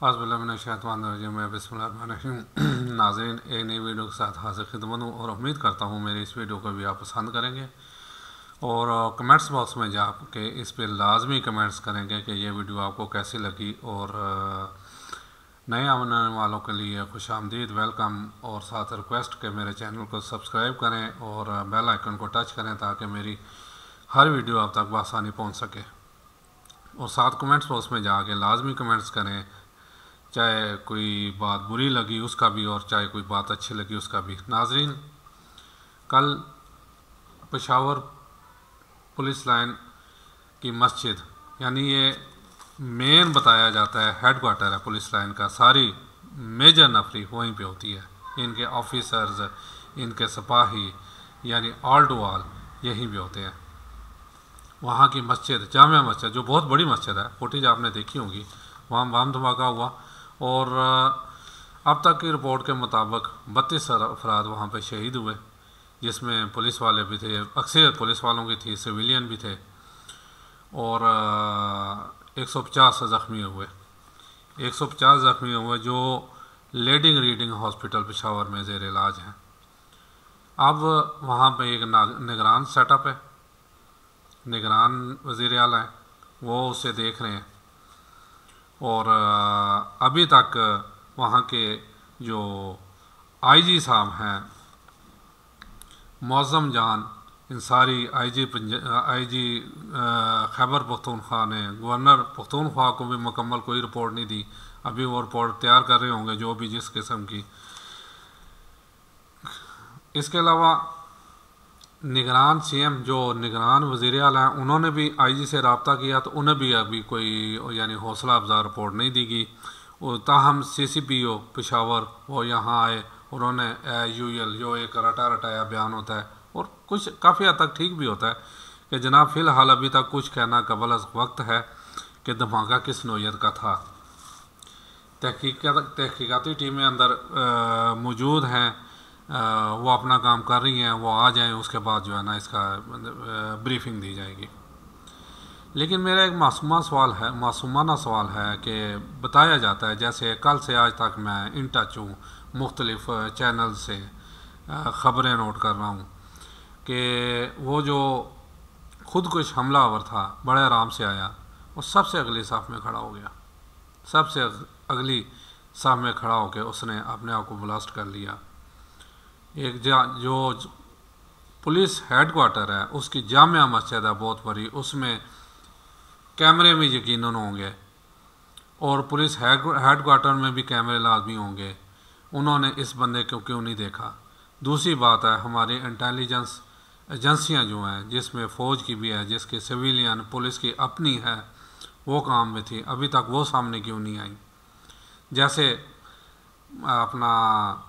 नाज़रीन, एक नई वीडियो के साथ हाजिर खिदमत हूँ और उम्मीद करता हूँ मेरी इस वीडियो को भी आप पसंद करेंगे और कमेंट्स बॉक्स में जाके इस पर लाजमी कमेंट्स करेंगे कि ये वीडियो आपको कैसी लगी। और नए आने वालों के लिए खुश आमदीद, वेलकम, और साथ रिक्वेस्ट कि मेरे चैनल को सब्सक्राइब करें और बेल आइकन को टच करें ताकि मेरी हर वीडियो आप तक बआसानी पहुँच सके। और साथ कमेंट्स बॉक्स में जाके लाजमी कमेंट्स करें, चाहे कोई बात बुरी लगी उसका भी और चाहे कोई बात अच्छी लगी उसका भी। नाजरीन, कल पेशावर पुलिस लाइन की मस्जिद, यानी ये मेन बताया जाता है हेड क्वार्टर है पुलिस लाइन का, सारी मेजर नफरी वहीं पे होती है। इनके ऑफिसर्स, इनके सिपाही, यानी ऑल टू ऑल यहीं पे होते हैं। वहाँ की मस्जिद, जामिया मस्जिद, जो बहुत बड़ी मस्जिद है, फुटेज आपने देखी होगी, वहाँ बम धमाका हुआ और अब तक की रिपोर्ट के मुताबिक 32 अफराद वहाँ पे शहीद हुए, जिसमें पुलिस वाले भी थे, अक्सर पुलिस वालों की थी, सिविलियन भी थे, और 150 ज़ख्मी हुए। 150 ज़ख्मी हुए जो लीडिंग रीडिंग हॉस्पिटल पेशावर में ज़ेर इलाज हैं। अब वहाँ पे एक निगरान सेटअप है, निगरान वज़ीर आला है, वो उसे देख रहे हैं। और अभी तक वहाँ के जो आईजी साहब हैं, मौज़म जान इंसारी, आईजी खैबर पख्तूनख्वा ने गवर्नर पख्तूनख्वा को भी मुकम्मल कोई रिपोर्ट नहीं दी। अभी वो रिपोर्ट तैयार कर रहे होंगे जो भी जिस किस्म की। इसके अलावा निगरान सीएम, जो निगरान वज़ीर आला हैं, उन्होंने भी आईजी से रब्ता किया तो उन्हें भी अभी कोई यानी हौसला अफजा रिपोर्ट नहीं दी गई। ताहम CCPO पेशावर वो यहाँ आए, उन्होंने यूएल जो एक रटा रटाया बयान होता है और कुछ काफ़ी हद तक ठीक भी होता है कि जनाब फ़िलहाल अभी तक कुछ कहना कबल वक्त है कि धमाका किस नौयत का था। तहकीकाती टीमें अंदर मौजूद हैं, वो अपना काम कर रही हैं, वो आ जाएं, उसके बाद जो है ना इसका ब्रीफिंग दी जाएगी। लेकिन मेरा एक मासूमाना सवाल है कि बताया जाता है, जैसे कल से आज तक मैं इन टच हूँ, मुख्तलिफ चैनल से ख़बरें नोट कर रहा हूँ कि वो जो खुदकुश हमलावर था बड़े आराम से आया, वो सबसे अगली साफ में खड़ा हो गया, सबसे अगली साफ में खड़ा होकर उसने अपने आप को ब्लास्ट कर लिया। एक जो पुलिस हेड क्वार्टर है उसकी जामिया मस्जिद है बहुत बड़ी, उसमें कैमरे भी यकीनन होंगे और पुलिस हेड क्वार्टर में भी कैमरे लाजमी होंगे। उन्होंने इस बंदे को क्यों नहीं देखा? दूसरी बात है, हमारी इंटेलिजेंस एजेंसियां जो हैं, जिसमें फ़ौज की भी है, जिसकी सिविलियन पुलिस की अपनी है, वो काम में थी, अभी तक वो सामने क्यों नहीं आई? जैसे अपना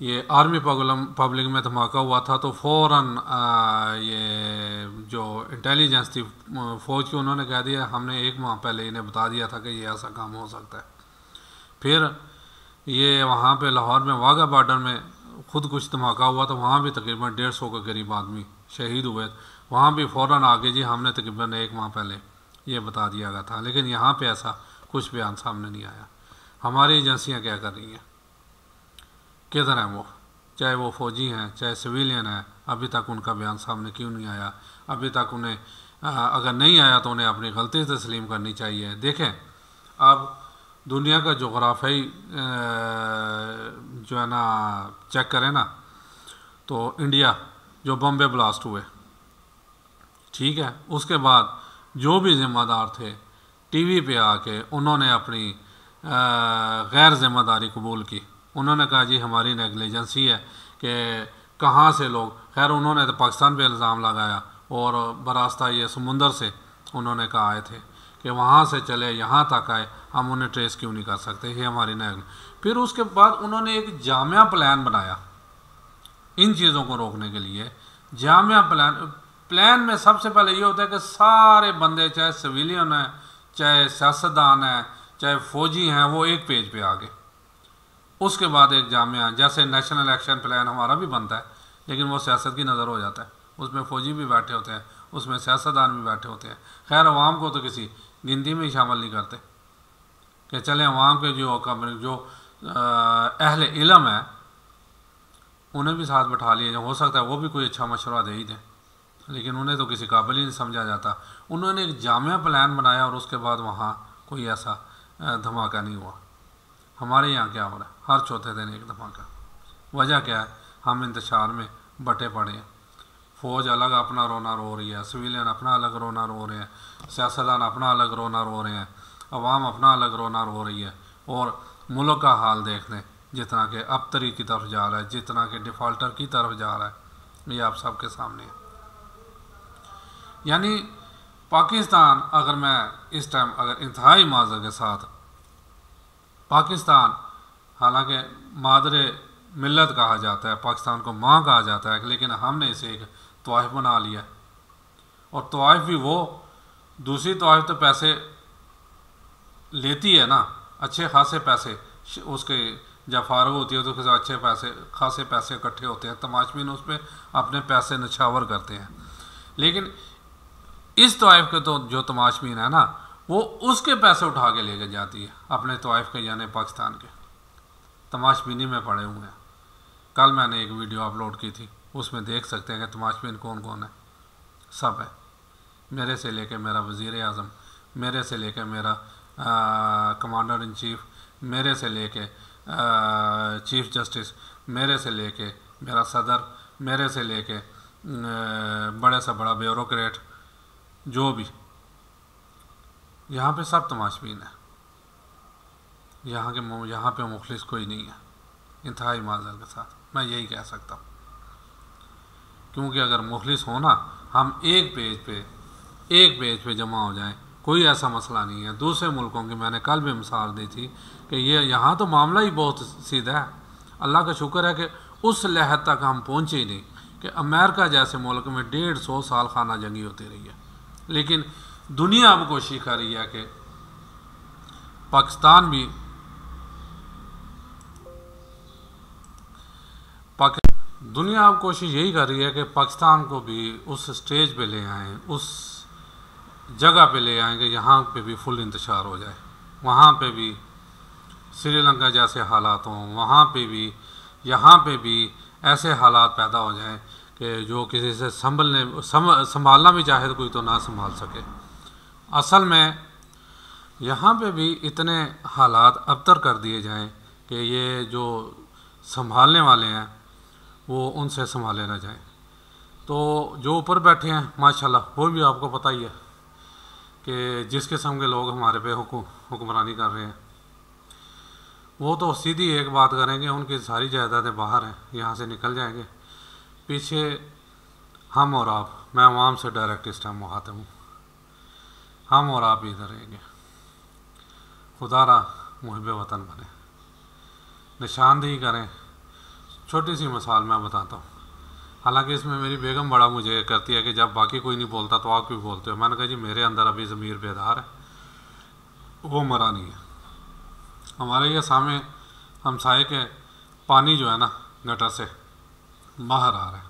ये आर्मी पब्लिक में धमाका हुआ था तो फ़ौरन ये जो इंटेलिजेंस थी फ़ौज की, उन्होंने कह दिया हमने 1 माह पहले इन्हें बता दिया था कि ये ऐसा काम हो सकता है। फिर ये वहाँ पे लाहौर में वाघा बॉर्डर में खुद कुछ धमाका हुआ तो वहाँ भी तकरीबन 150 के करीब आदमी शहीद हुए, वहाँ भी फ़ौरन आगे जी हमने तकरीबन 1 माह पहले ये बता दिया गया था। लेकिन यहाँ पे ऐसा कुछ बयान सामने नहीं आया। हमारी एजेंसियाँ क्या कर रही हैं, किधर हैं वो? चाहे वो फ़ौजी हैं चाहे सिविलियन हैं, अभी तक उनका बयान सामने क्यों नहीं आया? अभी तक उन्हें अगर नहीं आया तो उन्हें अपनी गलती तस्लीम करनी चाहिए। देखें, अब दुनिया का जोग्राफी जो है ना चेक करें ना, तो इंडिया जो बम्बे ब्लास्ट हुए, ठीक है, उसके बाद जो भी ज़िम्मेदार थे टीवी पे आके उन्होंने अपनी गैर ज़िम्मेदारी कबूल की। उन्होंने कहा जी हमारी नेगलिजेंसी है कि कहाँ से लोग, खैर उन्होंने तो पाकिस्तान पे इल्ज़ाम लगाया और बरास्ता ये समुंदर से उन्होंने कहा आए थे कि वहाँ से चले यहाँ तक आए, हम उन्हें ट्रेस क्यों नहीं कर सकते, ये हमारी नेगल। फिर उसके बाद उन्होंने एक जामिया प्लान बनाया इन चीज़ों को रोकने के लिए। जामिया प्लान में सबसे पहले ये होता है कि सारे बंदे, चाहे सिविलियन हैं चाहे सियासतदान हैं चाहे फ़ौजी हैं, वो एक पेज पे आ गए। उसके बाद एक जामिया, जैसे नेशनल एक्शन प्लान हमारा भी बनता है, लेकिन वो सियासत की नज़र हो जाता है, उसमें फ़ौजी भी बैठे होते हैं, उसमें सियासतदान भी बैठे होते हैं। खैर अवाम को तो किसी गिनती में ही शामिल नहीं करते। कि चले अवाम के जो अहले इल्म है उन्हें भी साथ बैठा लिया, हो सकता है वो भी कोई अच्छा मशवरा दे ही दें, लेकिन उन्हें तो किसी काबिल ही नहीं समझा जाता। उन्होंने एक जामिया प्लान बनाया और उसके बाद वहाँ कोई ऐसा धमाका नहीं हुआ। हमारे यहाँ क्या हो रहा है, हर चौथे दिन एक धमाका। वजह क्या है, हम इंतशार में बटे पड़े हैं। फ़ौज अलग अपना रोना रो रही है, सिविलियन अपना अलग रोना रो रहे हैं, सियासतदान अपना अलग रोना रो रहे हैं, अवाम अपना अलग रोना रो रही है। और मुल्क का हाल देख लें, जितना कि अबतरी की तरफ जा रहा है, जितना कि डिफ़ाल्टर की तरफ जा रहा है, ये आप सबके सामने है। यानी पाकिस्तान, अगर मैं इस टाइम अगर इंतहाई माजर के साथ पाकिस्तान, हालांकि मादरे मिल्लत कहा जाता है, पाकिस्तान को माँ कहा जाता है, लेकिन हमने इसे एक तवाइफ बना लिया। और तवाइफ भी वो, दूसरी तवाइफ तो पैसे लेती है ना, अच्छे खासे पैसे उसके जब फारग होती है तो उसके अच्छे पैसे खासे पैसे इकट्ठे होते हैं, तमाशबीन उस पर अपने पैसे नछावर करते हैं। लेकिन इस तवाइफ के तो जो तमाशबीन है ना, वो उसके पैसे उठा के लेके जाती है अपने तवाइफ के, यानी पाकिस्तान के तमाशबीनी में पड़े हुए हैं। कल मैंने एक वीडियो अपलोड की थी, उसमें देख सकते हैं कि तमाशबीन कौन कौन है। सब है, मेरे से लेके मेरा वज़ीर आज़म, मेरे से लेके मेरा कमांडर इन चीफ, मेरे से लेके चीफ जस्टिस, मेरे से लेके मेरा सदर, मेरे से लेके बड़े से बड़ा ब्यूरोक्रेट, जो भी यहाँ पे सब तमाशबीन है। यहाँ पे मुखलिस कोई नहीं है, इंतहाई माजर के साथ मैं यही कह सकता हूँ। क्योंकि अगर मुखलिस हो ना, हम एक पेज पे जमा हो जाएं, कोई ऐसा मसला नहीं है। दूसरे मुल्कों की मैंने कल भी मिसाल दी थी कि ये यहाँ तो मामला ही बहुत सीधा है। अल्लाह का शुक्र है कि उस लहद तक हम पहुँचे ही नहीं कि अमेरिका जैसे मुल्क में 150 साल खाना जंगी होती रही है। लेकिन दुनिया अब कोशिश कर रही है कि पाकिस्तान भी दुनिया अब कोशिश यही कर रही है कि पाकिस्तान को भी उस स्टेज पे ले आएँ, उस जगह पे ले आएँ कि यहाँ पे भी फुल इंतशार हो जाए, वहाँ पे भी श्रीलंका जैसे हालात हों, वहाँ पे भी यहाँ पे भी ऐसे हालात पैदा हो जाएं कि जो किसी से संभालना भी चाहे तो कोई तो ना संभाल सके। असल में यहाँ पे भी इतने हालात अबतर कर दिए जाएं कि ये जो संभालने वाले हैं वो उनसे संभाले ना जाएं। तो जो ऊपर बैठे हैं माशाल्लाह, वो भी आपको पता ही है कि जिस किस्म के लोग हमारे पे हुक्मरानी कर रहे हैं, वो तो सीधी एक बात करेंगे, उनकी सारी जायदादें बाहर हैं, यहाँ से निकल जाएंगे। पीछे हम और आप, मैं अवाम से डायरेक्ट इस टाइम मुखातिब हूँ, हम और आप इधर रहेंगे। खुदारा मुहिब वतन बने, निशानदेही करें। छोटी सी मिसाल मैं बताता हूँ, हालांकि इसमें मेरी बेगम बड़ा मुझे करती है कि जब बाकी कोई नहीं बोलता तो आप भी बोलते हो। मैंने कहा जी मेरे अंदर अभी ज़मीर बेदार है, वो मरा नहीं है। हमारे ये सामने हमसाये के पानी जो है ना गटर से बाहर आ रहा है।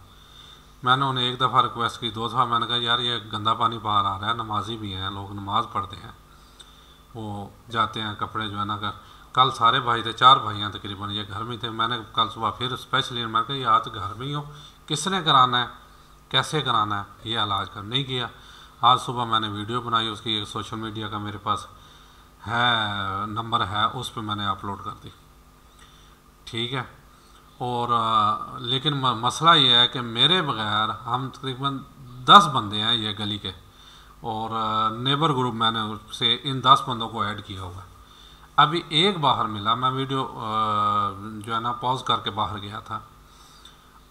मैंने उन्हें एक दफ़ा रिक्वेस्ट की, 2 दफ़ा मैंने कहा यार ये गंदा पानी बाहर आ रहा है, नमाजी भी हैं लोग, नमाज़ पढ़ते हैं, वो जाते हैं कपड़े जो है ना कल सारे भाई थे, 4 भाई हैं तकरीबन, ये घर में थे। मैंने कल सुबह फिर स्पेशली मैं कहा ये आज घर में ही हो, किसने कराना है, कैसे कराना है, ये इलाज कर नहीं किया। आज सुबह मैंने वीडियो बनाई, उसकी एक सोशल मीडिया का मेरे पास है नंबर है, उस पर मैंने अपलोड कर दी, ठीक है। और लेकिन मसला ये है कि मेरे बगैर हम तकरीबन 10 बंदे हैं ये गली के, और नेबर ग्रुप मैंने उससे इन 10 बंदों को ऐड किया हुआ है। अभी एक बाहर मिला, मैं वीडियो जो है ना पॉज करके बाहर गया था।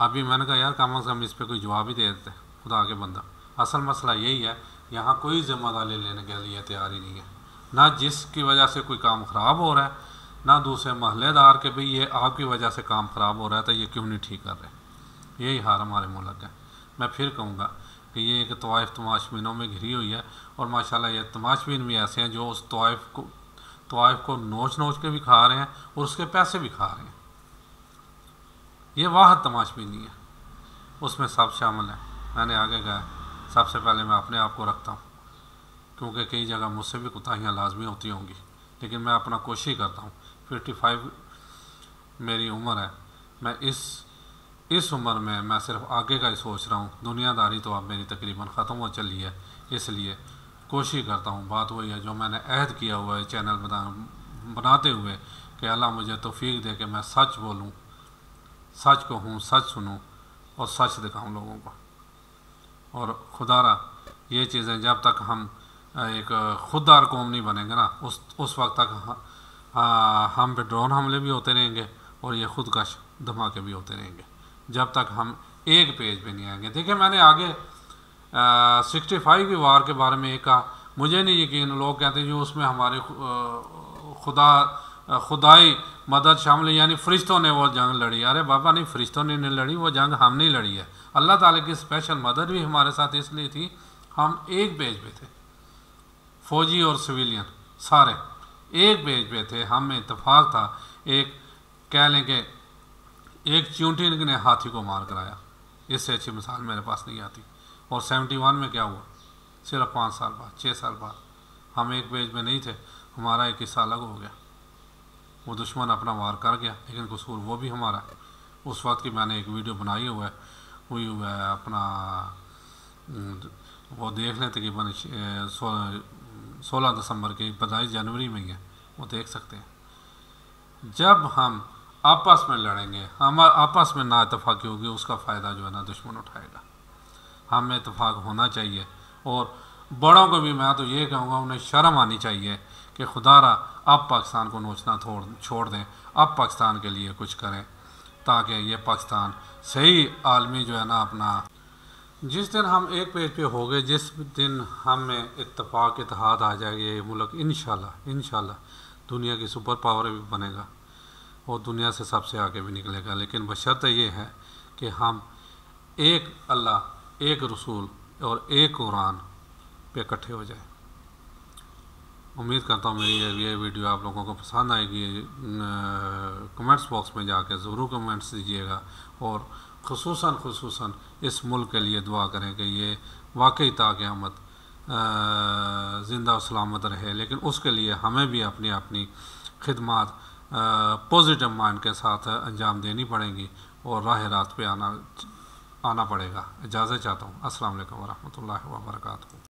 अभी मैंने कहा यार कम से कम इस पर कोई जवाब ही दे देते खुदा के बंदा। असल मसला यही है, यहाँ कोई जिम्मेदारी लेने के लिए तैयार ही नहीं है, ना जिसकी वजह से कोई काम ख़राब हो रहा है, ना दूसरे महल्लेदार के भाई ये आपकी वजह से काम ख़राब हो रहा है तो ये क्यों नहीं ठीक कर रहे। यही हाल हमारे मुल्क है। मैं फिर कहूँगा कि ये एक तवाइफ तमाशबीनों में घिरी हुई है, और माशाल्लाह ये तमाशबीन भी ऐसे हैं जो उस तवाइफ को नोच के भी खा रहे हैं और उसके पैसे भी खा रहे हैं। ये वाहद तमाशबीनी है, उसमें सब शामिल है। मैंने आगे कहा सबसे पहले मैं अपने आप को रखता हूँ, क्योंकि कई जगह मुझसे भी कोताहियाँ लाजमी होती होंगी, लेकिन मैं अपना कोशिश करता हूँ। 55 मेरी उम्र है। मैं इस उम्र में मैं सिर्फ आगे का ही सोच रहा हूँ। दुनियादारी तो अब मेरी तकरीबन ख़त्म हो चली है, इसलिए कोशिश करता हूँ। बात वही है जो मैंने अहद किया हुआ है चैनल बनाते हुए कि अल्लाह मुझे तौफीक दे कि मैं सच बोलूँ, सच कहूँ, सच सुनूँ और सच दिखाऊँ लोगों को। और खुदारा ये चीज़ें जब तक हम एक खुददार कौम नहीं बनेंगे ना, उस वक्त तक हम पे ड्रोन हमले भी होते रहेंगे और ये खुदकश धमाके भी होते रहेंगे, जब तक हम एक पेज पे नहीं आएंगे। देखिए मैंने आगे 65 की वार के बारे में एक कहा, मुझे नहीं यकीन, लोग कहते हैं जो उसमें हमारे खुदाई मदद शामिल है, यानी फरिश्तों ने वो जंग लड़ी। अरे बाबा नहीं, फरिश्तों ने नहीं लड़ी, वो जंग हमने लड़ी है। अल्लाह ताला की स्पेशल मदद भी हमारे साथ इसलिए थी, हम एक पेज पे थे, फौजी और सिविलियन सारे एक पेज पे थे, हम में इत्तेफाक था। एक कह लें कि एक चींटी ने हाथी को मार कराया, इससे अच्छी मिसाल मेरे पास नहीं आती। और 71 में क्या हुआ, सिर्फ 5 साल बाद, 6 साल बाद हम एक पेज में नहीं थे, हमारा एक हिस्सा अलग हो गया। वो दुश्मन अपना वार कर गया, लेकिन कसूर वो भी हमारा है। उस वक्त की मैंने एक वीडियो बनाई हुआ है अपना, वो देख लें तकरीबन 16 दिसंबर की 22 जनवरी में ही है, वो देख सकते हैं। जब हम आपस में लड़ेंगे, हम आपस में ना इत्तेफाकी होगी, उसका फ़ायदा जो है ना दुश्मन उठाएगा। हम में इत्तेफाक होना चाहिए। और बड़ों को भी मैं तो ये कहूँगा, उन्हें शर्म आनी चाहिए कि खुदारा अब पाकिस्तान को नोचना छोड़ दें, अब पाकिस्तान के लिए कुछ करें, ताकि ये पाकिस्तान सही आलमी जो है ना अपना, जिस दिन हम एक पेज पे हो गए, जिस दिन हम में इत्तेफाक इत्तेहाद आ जाएगा, ये मुल्क इंशाल्लाह दुनिया की सुपर पावर भी बनेगा और दुनिया से सबसे आगे भी निकलेगा। लेकिन बशर्ते ये है कि हम एक अल्लाह, एक रसूल और एक कुरान पे इकट्ठे हो जाए। उम्मीद करता हूँ मेरी ये वीडियो आप लोगों को पसंद आएगी। कमेंट्स बॉक्स में जाकर ज़रूर कमेंट्स दीजिएगा और ख़ुसूसन इस मुल्क के लिए दुआ करें कि ये वाकई ताक़यामत ज़िंदा और सलामत रहे। लेकिन उसके लिए हमें भी अपनी खिदमत पॉजिटिव माइंड के साथ अंजाम देनी पड़ेगी और राह रात पे आना पड़ेगा। इजाज़त चाहता हूँ। अस्सलाम वालेकुम व रहमतुल्लाहि व बरकातहू।